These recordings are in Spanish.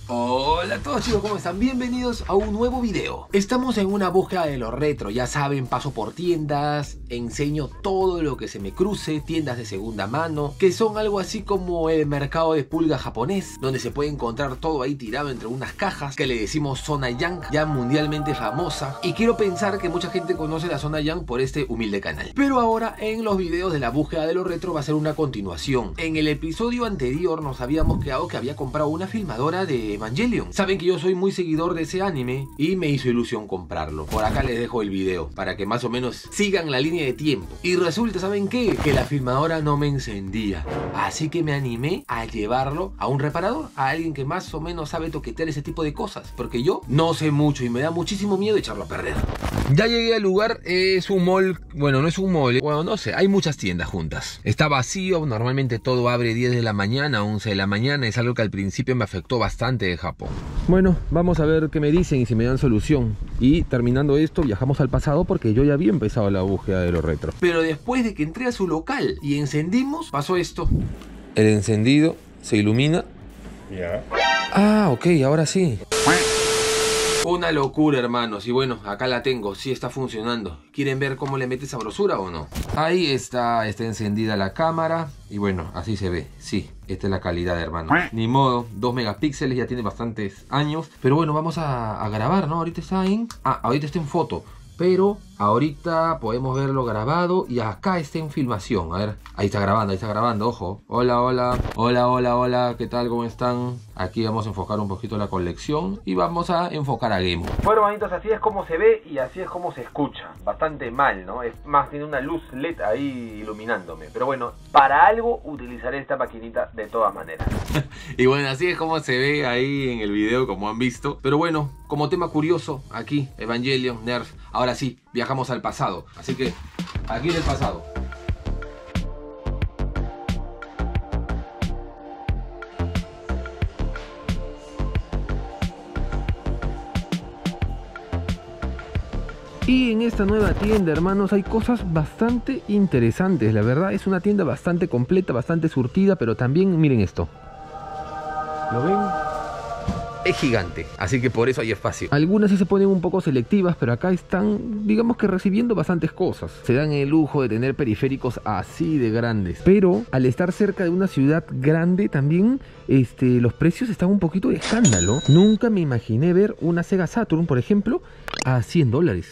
Hola a todos chicos, ¿cómo están? Bienvenidos a un nuevo video. Estamos en una búsqueda de lo retro, ya saben, paso por tiendas, enseño todo lo que se me cruce, tiendas de segunda mano, que son algo así como el mercado de pulga japonés, donde se puede encontrar todo ahí tirado entre unas cajas, que le decimos zona yang, ya mundialmente famosa, y quiero pensar que mucha gente conoce la zona yang por este humilde canal. Pero ahora en los videos de la búsqueda de lo retro va a ser una continuación. En el episodio anterior nos habíamos quedado que había comprado una filmadora de Evangelion. Saben que yo soy muy seguidor de ese anime y me hizo ilusión comprarlo. Por acá les dejo el video para que más o menos sigan la línea de tiempo. Y resulta, ¿saben qué? Que la filmadora no me encendía. Así que me animé a llevarlo a un reparador, a alguien que más o menos sabe toquetear ese tipo de cosas, porque yo no sé mucho y me da muchísimo miedo echarlo a perder. Ya llegué al lugar, es un mall, bueno, no es un mall, bueno, no sé, hay muchas tiendas juntas. Está vacío, normalmente todo abre 10 de la mañana, 11 de la mañana, es algo que al principio me afectó bastante de Japón. Bueno, vamos a ver qué me dicen y si me dan solución. Y terminando esto, viajamos al pasado porque yo ya había empezado la búsqueda de lo retro. Pero después de que entré a su local y encendimos, pasó esto. El encendido se ilumina. Ya. Ah, ok, ahora sí. Una locura, hermanos. Y bueno, acá la tengo, sí está funcionando. ¿Quieren ver cómo le mete sabrosura o no? Ahí está encendida la cámara. Y bueno, así se ve, sí, esta es la calidad, hermano. Ni modo, 2 megapíxeles, ya tiene bastantes años. Pero bueno, vamos a grabar, ¿no? Ahorita está en... ahorita está en foto. Pero ahorita podemos verlo grabado y acá está en filmación. A ver, ahí está grabando, ojo. Hola, hola, hola, hola, hola, ¿qué tal? ¿Cómo están? Aquí vamos a enfocar un poquito la colección y vamos a enfocar a Game. Bueno, manitos, así es como se ve y así es como se escucha. Bastante mal, ¿no? Es más, tiene una luz LED ahí iluminándome. Pero bueno, para algo utilizaré esta maquinita de todas maneras. Y bueno, así es como se ve ahí en el video, como han visto. Pero bueno, como tema curioso, aquí, Evangelion, Nerf. Ahora sí, viajamos al pasado. Así que, aquí en el pasado. Y en esta nueva tienda, hermanos, hay cosas bastante interesantes. La verdad, es una tienda bastante completa, bastante surtida, pero también, miren esto. ¿Lo ven? Es gigante, así que por eso hay espacio. Algunas sí se ponen un poco selectivas, pero acá están, digamos que recibiendo bastantes cosas. Se dan el lujo de tener periféricos así de grandes. Pero al estar cerca de una ciudad grande también, los precios están un poquito de escándalo. Nunca me imaginé ver una Sega Saturn, por ejemplo, a $100.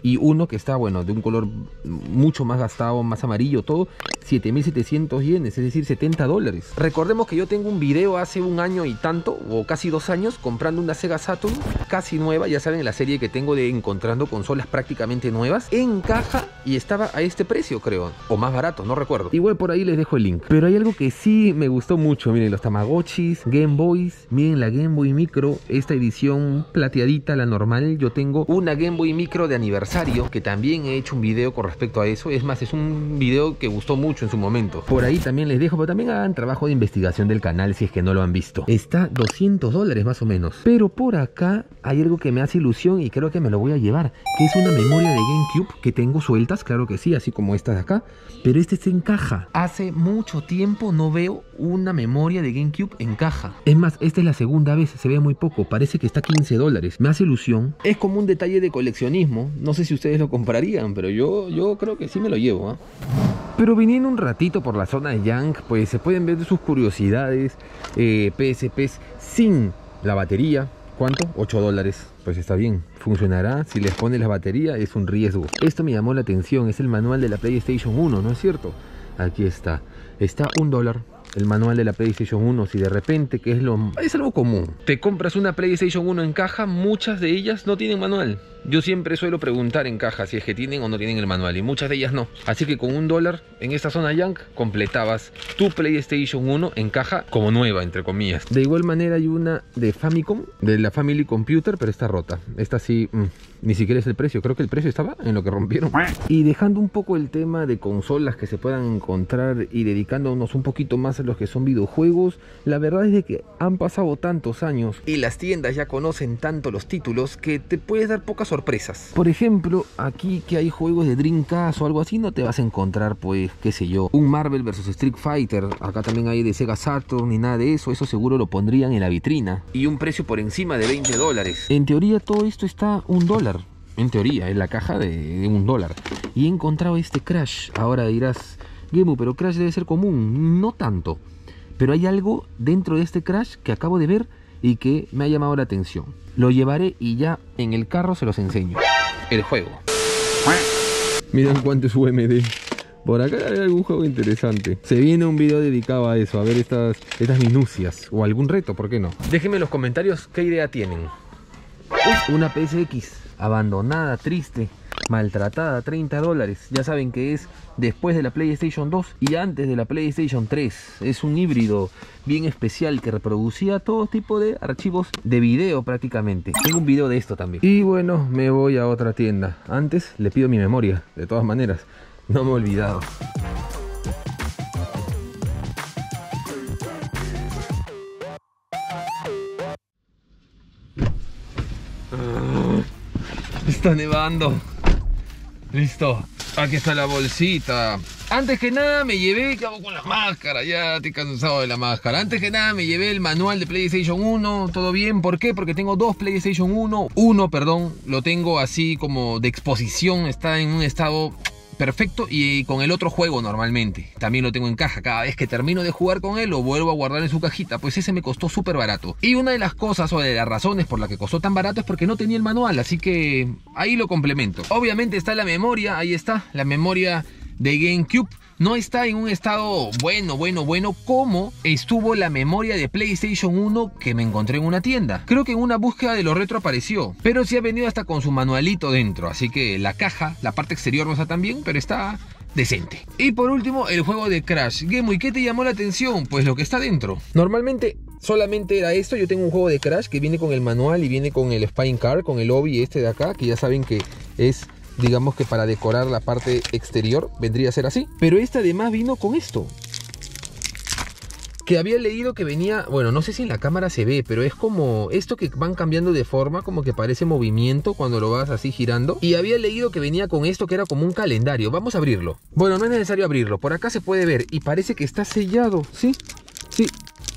Y uno que está, bueno, de un color mucho más gastado, más amarillo, todo, 7.700 yenes, es decir, $70. Recordemos que yo tengo un video hace un año y tanto, o casi 2 años, comprando una Sega Saturn casi nueva. Ya saben, la serie que tengo de encontrando consolas prácticamente nuevas, en caja, y estaba a este precio, creo, o más barato, no recuerdo. Igual por ahí les dejo el link. Pero hay algo que sí me gustó mucho, miren, los Tamagotchis, Game Boys, miren la Game Boy Micro, esta edición plateadita, la normal. Yo tengo una Game Boy Micro de aniversario, que también he hecho un video con respecto a eso. Es más, es un video que gustó mucho en su momento. Por ahí también les dejo, pero también hagan trabajo de investigación del canal si es que no lo han visto. Está $200 más o menos. Pero por acá hay algo que me hace ilusión y creo que me lo voy a llevar, que es una memoria de GameCube que tengo sueltas, claro que sí, así como estas de acá. Pero este está en caja. Hace mucho tiempo no veo una memoria de GameCube en caja. Es más, esta es la segunda vez, se ve muy poco, parece que está $15. Me hace ilusión. Es como un detalle de coleccionismo. No sé si ustedes lo comprarían, pero yo creo que sí me lo llevo, ¿eh? Pero viniendo un ratito por la zona de Yang, pues se pueden ver sus curiosidades, PSPs sin la batería. ¿Cuánto? $8. Pues está bien, funcionará. Si les pone la batería es un riesgo. Esto me llamó la atención, es el manual de la PlayStation 1, ¿no es cierto? Aquí está, está $1. El manual de la PlayStation 1, si de repente, que es algo común, te compras una PlayStation 1 en caja, muchas de ellas no tienen manual. Yo siempre suelo preguntar en caja si es que tienen o no tienen el manual, y muchas de ellas no. Así que con $1 en esta zona Yang completabas tu PlayStation 1 en caja como nueva, entre comillas. De igual manera hay una de Famicom, de la Family Computer, pero está rota. Esta sí, ni siquiera es el precio, creo que el precio estaba en lo que rompieron. Y dejando un poco el tema de consolas que se puedan encontrar y dedicándonos un poquito más los que son videojuegos. La verdad es de que han pasado tantos años y las tiendas ya conocen tanto los títulos que te puedes dar pocas sorpresas. Por ejemplo, aquí que hay juegos de Dreamcast o algo así, no te vas a encontrar, pues, qué sé yo, un Marvel vs Street Fighter. Acá también hay de Sega Saturn ni nada de eso. Eso seguro lo pondrían en la vitrina. Y un precio por encima de $20. En teoría todo esto está $1. En teoría, en la caja de $1. Y he encontrado este Crash. Ahora dirás, Gemu, pero Crash debe ser común. No tanto. Pero hay algo dentro de este Crash que acabo de ver y que me ha llamado la atención. Lo llevaré y ya en el carro se los enseño. El juego. Miren cuánto es UMD. Por acá hay algún juego interesante. Se viene un video dedicado a eso, a ver estas minucias. O algún reto, ¿por qué no? Déjenme en los comentarios qué idea tienen. Uy, una PSX abandonada, triste, maltratada, $30. Ya saben que es después de la PlayStation 2 y antes de la PlayStation 3. Es un híbrido bien especial que reproducía todo tipo de archivos de video prácticamente. Tengo un video de esto también. Y bueno, me voy a otra tienda. Antes le pido mi memoria, de todas maneras. No me he olvidado. Está nevando. Listo. Aquí está la bolsita. Antes que nada me llevé, ¿qué hago con la máscara? Ya estoy cansado de la máscara. Antes que nada me llevé el manual de PlayStation 1. ¿Todo bien? ¿Por qué? Porque tengo dos PlayStation 1. Lo tengo así como de exposición. Está en un estado perfecto y con el otro juego normalmente. También lo tengo en caja. Cada vez que termino de jugar con él lo vuelvo a guardar en su cajita. Pues ese me costó súper barato. Y una de las cosas o de las razones por la que costó tan barato es porque no tenía el manual. Así que ahí lo complemento. Obviamente está la memoria. Ahí está. La memoria de GameCube. No está en un estado bueno como estuvo la memoria de PlayStation 1 que me encontré en una tienda. Creo que en una búsqueda de lo retro apareció, pero sí ha venido hasta con su manualito dentro, así que la caja, la parte exterior no está tan bien, pero está decente. Y por último, el juego de Crash. Gemu, ¿y qué te llamó la atención? Pues lo que está dentro. Normalmente solamente era esto. Yo tengo un juego de Crash que viene con el manual y viene con el Spine Car, con el Obi este de acá, que ya saben que es, digamos que para decorar la parte exterior, vendría a ser así. Pero este además vino con esto, que había leído que venía, bueno, no sé si en la cámara se ve, pero es como esto que van cambiando de forma, como que parece movimiento cuando lo vas así girando. Y había leído que venía con esto que era como un calendario. Vamos a abrirlo. Bueno, no es necesario abrirlo, por acá se puede ver y parece que está sellado. Sí, sí,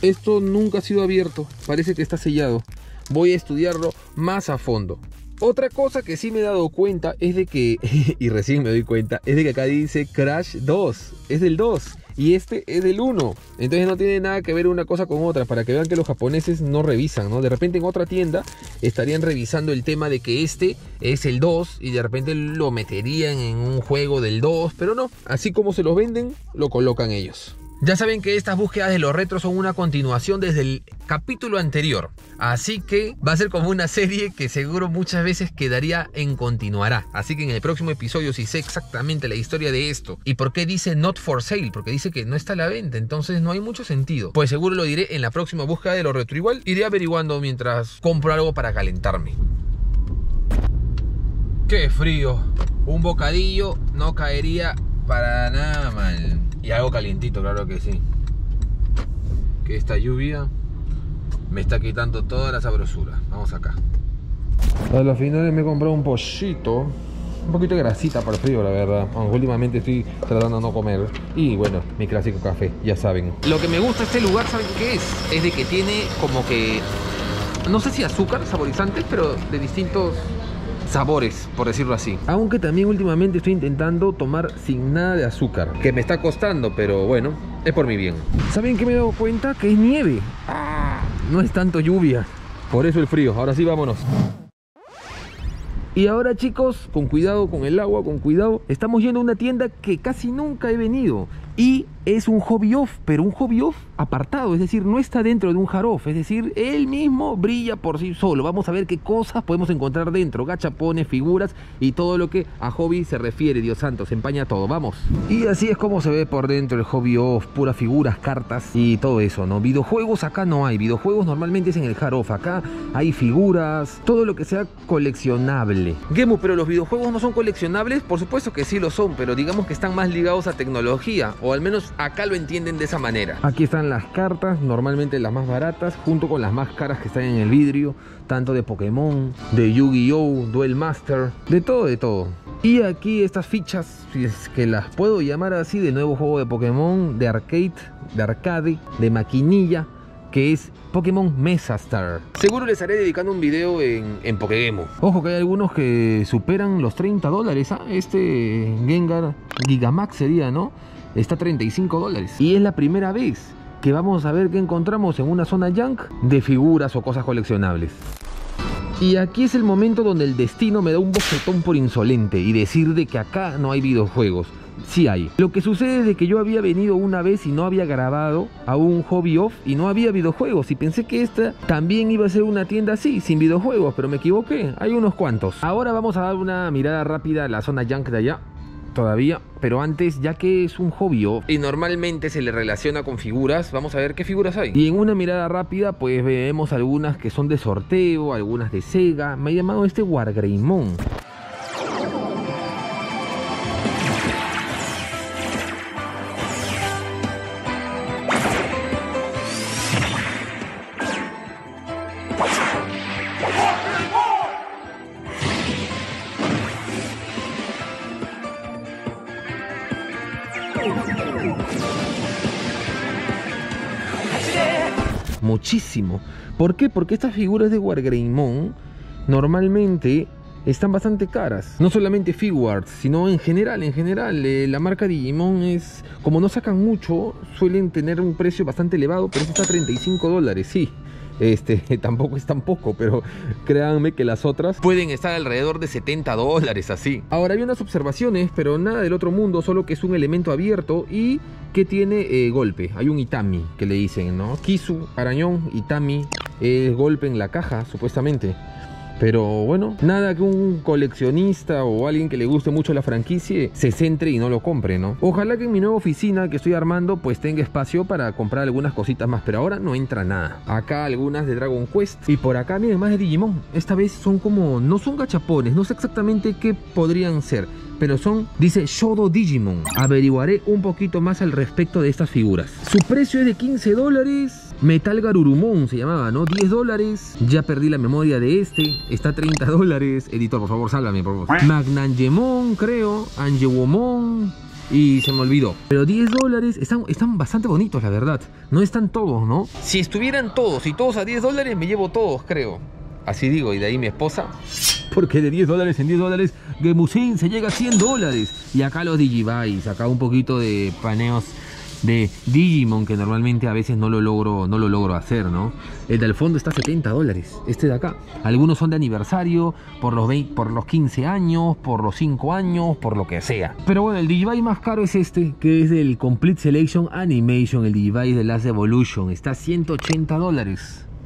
esto nunca ha sido abierto, parece que está sellado. Voy a estudiarlo más a fondo. Otra cosa que sí me he dado cuenta es de que, y recién me doy cuenta, es de que acá dice Crash 2, es del 2 y este es del 1. Entonces no tiene nada que ver una cosa con otra, para que vean que los japoneses no revisan, ¿no? De repente en otra tienda estarían revisando el tema de que este es el 2 y de repente lo meterían en un juego del 2, pero no, así como se los venden, lo colocan ellos. Ya saben que estas búsquedas de los retros son una continuación desde el capítulo anterior. Así que va a ser como una serie que seguro muchas veces quedaría en continuará. Así que en el próximo episodio, si sé exactamente la historia de esto y por qué dice not for sale, porque dice que no está a la venta, entonces no hay mucho sentido. Pues seguro lo diré en la próxima búsqueda de los retro. Igual iré averiguando mientras compro algo para calentarme. ¡Qué frío! Un bocadillo no caería para nada mal. Y algo calientito, claro que sí. Que esta lluvia me está quitando toda la sabrosura. Vamos acá. A las finales me he comprado un pollito. Un poquito de grasita para el frío, la verdad. Aunque últimamente estoy tratando de no comer. Y bueno, mi clásico café, ya saben. Lo que me gusta de este lugar, ¿saben qué es? Es de que tiene como que, no sé si azúcar, saborizantes, pero de distintos sabores, por decirlo así. Aunque también últimamente estoy intentando tomar sin nada de azúcar, que me está costando, pero bueno, es por mi bien. ¿Saben qué me he dado cuenta? Que es nieve. No es tanto lluvia, por eso el frío. Ahora sí, vámonos. Y ahora, chicos, con cuidado con el agua, con cuidado. Estamos yendo a una tienda que casi nunca he venido. Y es un hobby off, pero un hobby off apartado, es decir, no está dentro de un Jaroff, es decir, él mismo brilla por sí solo. Vamos a ver qué cosas podemos encontrar dentro, gachapones, figuras y todo lo que a hobby se refiere. Dios santo, se empaña todo, vamos. Y así es como se ve por dentro el hobby off, puras figuras, cartas y todo eso, ¿no? Videojuegos acá no hay, videojuegos normalmente es en el Jaroff, acá hay figuras, todo lo que sea coleccionable. Gemu, pero los videojuegos no son coleccionables, por supuesto que sí lo son, pero digamos que están más ligados a tecnología, o al menos menos acá lo entienden de esa manera. Aquí están las cartas, normalmente las más baratas, junto con las más caras que están en el vidrio, tanto de Pokémon, de Yu-Gi-Oh, Duel Master, de todo, de todo. Y aquí estas fichas, si es que las puedo llamar así, de nuevo juego de Pokémon, de arcade, de maquinilla, que es Pokémon Mesa Star. Seguro les estaré dedicando un video en Pokégemo. Ojo que hay algunos que superan los $30. Este Gengar Gigamax sería, ¿no? Está a $35. Y es la primera vez que vamos a ver qué encontramos en una zona junk de figuras o cosas coleccionables. Y aquí es el momento donde el destino me da un bofetón por insolente y decir de que acá no hay videojuegos. Sí hay. Lo que sucede es de que yo había venido una vez y no había grabado a un hobby off y no había videojuegos, y pensé que esta también iba a ser una tienda así, sin videojuegos, pero me equivoqué, hay unos cuantos. Ahora vamos a dar una mirada rápida a la zona junk de allá, todavía, pero antes, ya que es un hobby off y normalmente se le relaciona con figuras, vamos a ver qué figuras hay. Y en una mirada rápida pues vemos algunas que son de sorteo, algunas de Sega. Me ha llamado este Wargreymon. Muchísimo. ¿Por qué? Porque estas figuras de Wargreymon normalmente están bastante caras. No solamente Figuarts, sino en general. La marca Digimon es... Como no sacan mucho, suelen tener un precio bastante elevado, pero este está a $35, sí. Tampoco es tan poco, pero créanme que las otras pueden estar alrededor de $70, así. Ahora hay unas observaciones, pero nada del otro mundo, solo que es un elemento abierto y que tiene golpe. Hay un Itami que le dicen, ¿no? Kisu, arañón, Itami, golpe en la caja, supuestamente. Pero bueno, nada que un coleccionista o alguien que le guste mucho la franquicia se centre y no lo compre, ¿no? Ojalá que en mi nueva oficina que estoy armando pues tenga espacio para comprar algunas cositas más, pero ahora no entra nada. Acá algunas de Dragon Quest y por acá miren más de Digimon. Esta vez son como, no son gachapones, no sé exactamente qué podrían ser, pero son, dice Shodo Digimon. Averiguaré un poquito más al respecto de estas figuras. Su precio es de $15. Metal Garurumon se llamaba, ¿no? $10. Ya perdí la memoria de este. Está a $30. Editor, por favor, sálvame, por favor. Magnangemon, creo. Angewomon. Y se me olvidó. Pero $10 están bastante bonitos, la verdad. No están todos, ¿no? Si estuvieran todos y todos a $10, me llevo todos, creo. Así digo, y de ahí mi esposa. Porque de $10 en $10 Gemusin se llega a $100. Y acá los Digivice, acá un poquito de paneos de Digimon que normalmente a veces no lo logro hacer, ¿no? El del fondo está a $70, este de acá. Algunos son de aniversario, por los 15 años, por los 5 años, por lo que sea. Pero bueno, el Digivice más caro es este, que es del Complete Selection Animation, el Digivice de Last Evolution. Está a $180.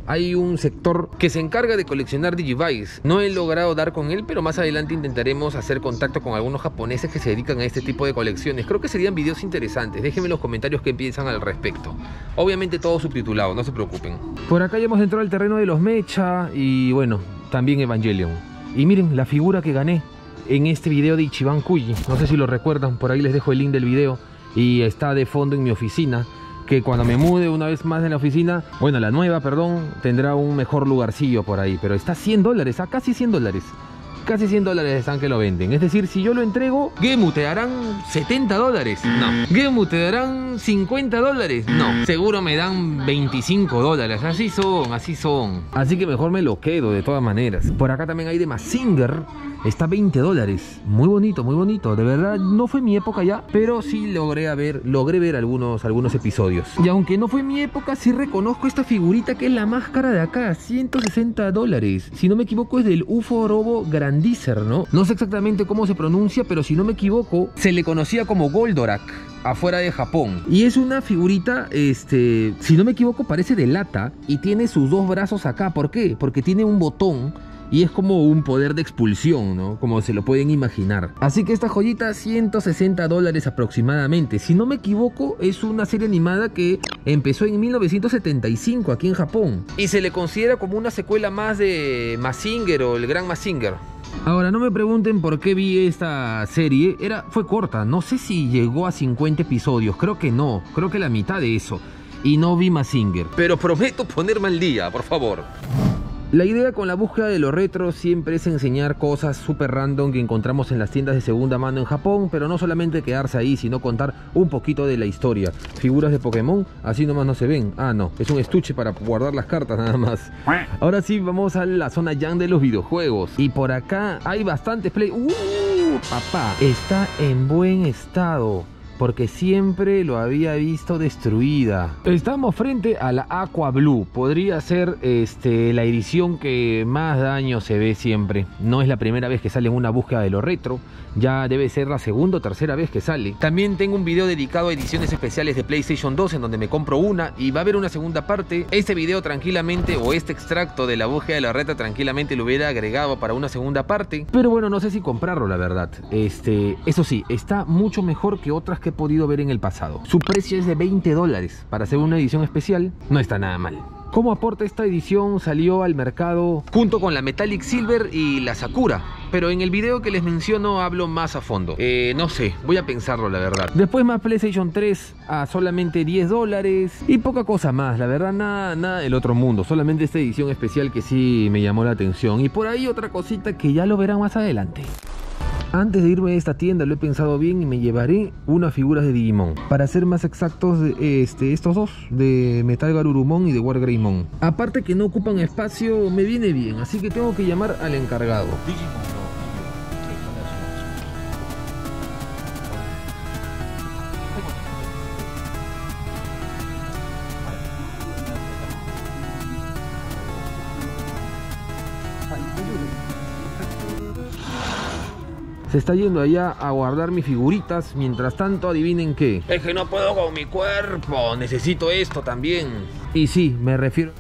Hay un sector que se encarga de coleccionar Digivice. No he logrado dar con él, pero más adelante intentaremos hacer contacto con algunos japoneses que se dedican a este tipo de colecciones. Creo que serían videos interesantes. Déjenme en los comentarios qué piensan al respecto. Obviamente todo subtitulado, no se preocupen. Por acá ya hemos entrado al terreno de los mecha y bueno, también Evangelion. Y miren la figura que gané en este video de Ichiban Kuji. No sé si lo recuerdan, por ahí les dejo el link del video. Y está de fondo en mi oficina, que cuando me mude una vez más en la oficina, bueno, la nueva, perdón, tendrá un mejor lugarcillo por ahí. Pero está a $100, a casi $100. Casi $100 están que lo venden. Es decir, si yo lo entrego, Gemu te darán $70. No. Gemu te darán $50. No. Seguro me dan $25. Así son. Así que mejor me lo quedo de todas maneras. Por acá también hay de Mazinger. Está a $20. Muy bonito. De verdad, no fue mi época ya, pero sí logré ver algunos episodios. Y aunque no fue mi época, sí reconozco esta figurita que es la más cara de acá. $160. Si no me equivoco, es del Uforobo Grandizer, ¿no? No sé exactamente cómo se pronuncia, pero si no me equivoco, se le conocía como Goldorak afuera de Japón. Y es una figurita, si no me equivoco, parece de lata y tiene sus dos brazos acá. ¿Por qué? Porque tiene un botón y es como un poder de expulsión, ¿no? Como se lo pueden imaginar. Así que esta joyita, $160 aproximadamente. Si no me equivoco, es una serie animada que empezó en 1975 aquí en Japón. Y se le considera como una secuela más de Mazinger o el Gran Mazinger. Ahora, no me pregunten por qué vi esta serie. Fue corta, no sé si llegó a 50 episodios, creo que no, creo que la mitad de eso. Y no vi Mazinger, pero prometo ponerme al día, por favor. La idea con la búsqueda de lo retro siempre es enseñar cosas súper random que encontramos en las tiendas de segunda mano en Japón, pero no solamente quedarse ahí, sino contar un poquito de la historia. Figuras de Pokémon, así nomás no se ven. Ah, no, es un estuche para guardar las cartas nada más. Ahora sí, vamos a la zona yang de los videojuegos. Y por acá hay bastantes play... Papá, está en buen estado, porque siempre lo había visto destruida. Estamos frente a la Aqua Blue. Podría ser la edición que más daño se ve siempre. No es la primera vez que sale en una búsqueda de lo retro. Ya debe ser la segunda o tercera vez que sale. También tengo un video dedicado a ediciones especiales de PlayStation 2 en donde me compro una y va a haber una segunda parte. Este video tranquilamente, o este extracto de la búsqueda de la retro tranquilamente lo hubiera agregado para una segunda parte. Pero bueno, no sé si comprarlo, la verdad. Eso sí, está mucho mejor que otras que he podido ver en el pasado. Su precio es de $20 para hacer una edición especial. No está nada mal. Como aporte, esta edición salió al mercado junto con la Metallic Silver y la Sakura, pero en el video que les menciono hablo más a fondo. No sé, voy a pensarlo, la verdad. Después más PlayStation 3 a solamente $10 y poca cosa más, la verdad, nada del otro mundo, solamente esta edición especial que sí me llamó la atención. Y por ahí otra cosita que ya lo verán más adelante. Antes de irme de esta tienda lo he pensado bien y me llevaré unas figuras de Digimon. Para ser más exactos, estos dos, de Metal Garurumon y de Wargreymon. Aparte que no ocupan espacio, me viene bien, así que tengo que llamar al encargado. Se está yendo allá a guardar mis figuritas. Mientras tanto, adivinen qué. Es que no puedo con mi cuerpo. Necesito esto también. Y sí, me refiero...